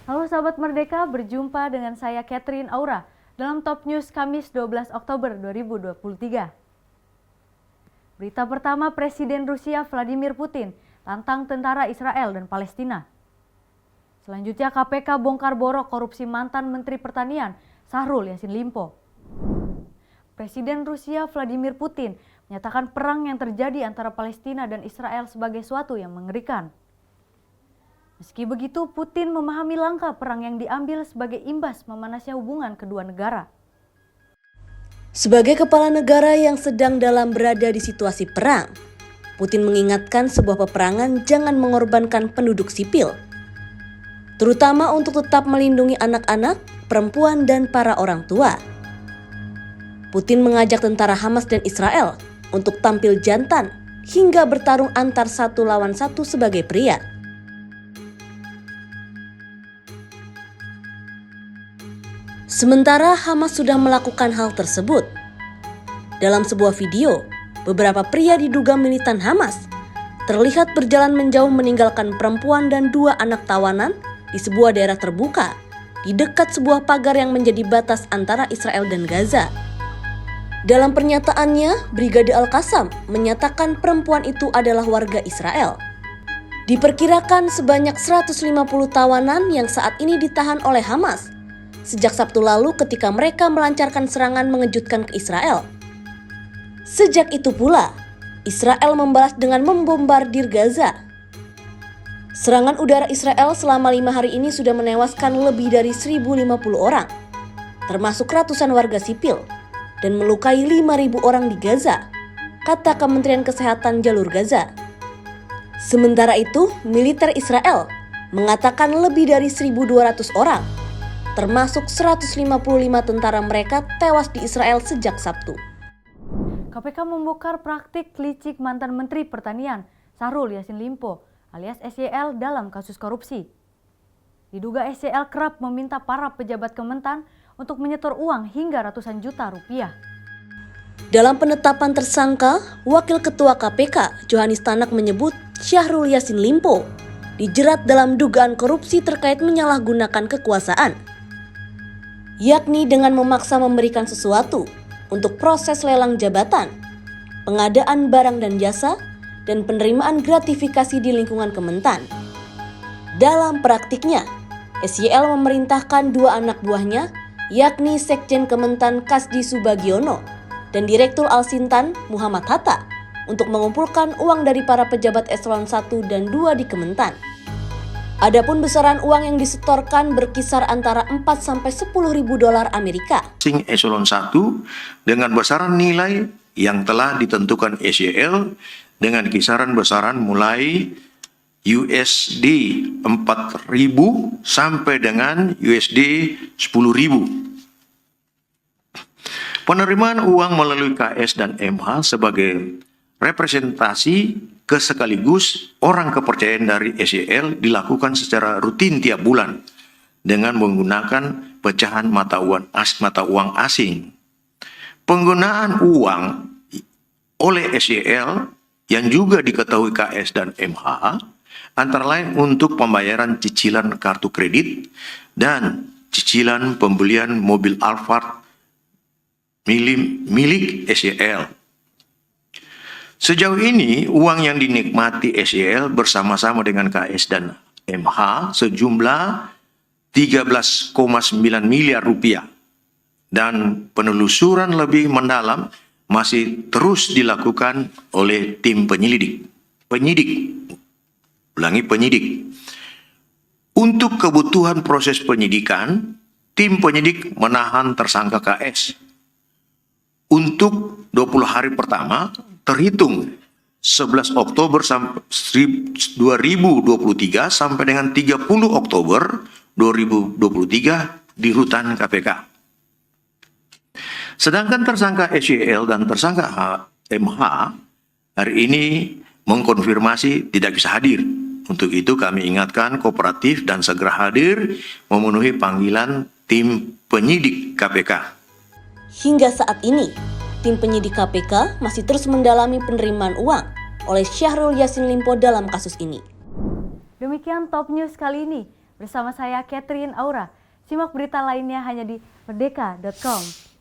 Halo sahabat Merdeka, berjumpa dengan saya Catherine Aura dalam Top News Kamis 12 Oktober 2023. Berita pertama, Presiden Rusia Vladimir Putin tantang tentara Israel dan Palestina. Selanjutnya KPK bongkar borok korupsi mantan Menteri Pertanian Syahrul Yassin Limpo. Presiden Rusia Vladimir Putin menyatakan perang yang terjadi antara Palestina dan Israel sebagai suatu yang mengerikan. Meski begitu, Putin memahami langkah perang yang diambil sebagai imbas memanasnya hubungan kedua negara. Sebagai kepala negara yang sedang berada di situasi perang, Putin mengingatkan sebuah peperangan jangan mengorbankan penduduk sipil, terutama untuk tetap melindungi anak-anak, perempuan, dan para orang tua. Putin mengajak tentara Hamas dan Israel untuk tampil jantan hingga bertarung antar satu lawan satu sebagai pria. Sementara Hamas sudah melakukan hal tersebut. Dalam sebuah video, beberapa pria diduga militan Hamas terlihat berjalan menjauh meninggalkan perempuan dan dua anak tawanan di sebuah daerah terbuka di dekat sebuah pagar yang menjadi batas antara Israel dan Gaza. Dalam pernyataannya, Brigade Al-Qassam menyatakan perempuan itu adalah warga Israel. Diperkirakan sebanyak 150 tawanan yang saat ini ditahan oleh Hamas sejak Sabtu lalu ketika mereka melancarkan serangan mengejutkan ke Israel. Sejak itu pula, Israel membalas dengan membombardir Gaza. Serangan udara Israel selama 5 hari ini sudah menewaskan lebih dari 1.050 orang, termasuk ratusan warga sipil, dan melukai 5.000 orang di Gaza, kata Kementerian Kesehatan Jalur Gaza. Sementara itu, militer Israel mengatakan lebih dari 1.200 orang, termasuk 155 tentara mereka tewas di Israel sejak Sabtu. KPK membongkar praktik licik mantan Menteri Pertanian Syahrul Yassin Limpo alias SYL dalam kasus korupsi. Diduga SYL kerap meminta para pejabat Kementan untuk menyetor uang hingga ratusan juta rupiah. Dalam penetapan tersangka, Wakil Ketua KPK Johanis Tanak menyebut Syahrul Yassin Limpo dijerat dalam dugaan korupsi terkait menyalahgunakan kekuasaan, yakni dengan memaksa memberikan sesuatu untuk proses lelang jabatan, pengadaan barang dan jasa, dan penerimaan gratifikasi di lingkungan Kementan. Dalam praktiknya, SYL memerintahkan dua anak buahnya, yakni Sekjen Kementan Kasdi Subagiono dan Direktur Al-Sintan Muhammad Hatta, untuk mengumpulkan uang dari para pejabat eselon 1 dan 2 di Kementan. Adapun besaran uang yang disetorkan berkisar antara 4 sampai 10.000 dolar Amerika. Eselon 1 dengan besaran nilai yang telah ditentukan SYL dengan kisaran besaran mulai USD 4.000 sampai dengan USD 10.000. Penerimaan uang melalui KS dan MH sebagai representasi sekaligus orang kepercayaan dari SYL dilakukan secara rutin tiap bulan dengan menggunakan pecahan mata uang asing. Penggunaan uang oleh SYL yang juga diketahui KS dan MH antara lain untuk pembayaran cicilan kartu kredit dan cicilan pembelian mobil Alphard milik SYL. Sejauh ini, uang yang dinikmati SYL bersama-sama dengan KS dan MH sejumlah 13,9 miliar rupiah. Dan penelusuran lebih mendalam masih terus dilakukan oleh tim penyidik. Untuk kebutuhan proses penyidikan, tim penyidik menahan tersangka KS. Untuk 20 hari pertama, terhitung 11 Oktober 2023 sampai dengan 30 Oktober 2023 di rutan KPK. Sedangkan tersangka SYL dan tersangka MH hari ini mengkonfirmasi tidak bisa hadir. Untuk itu kami ingatkan kooperatif dan segera hadir memenuhi panggilan tim penyidik KPK. Hingga saat ini, tim penyidik KPK masih terus mendalami penerimaan uang oleh Syahrul Yassin Limpo dalam kasus ini. Demikian Top News kali ini. Bersama saya Catherine Aura. Simak berita lainnya hanya di merdeka.com.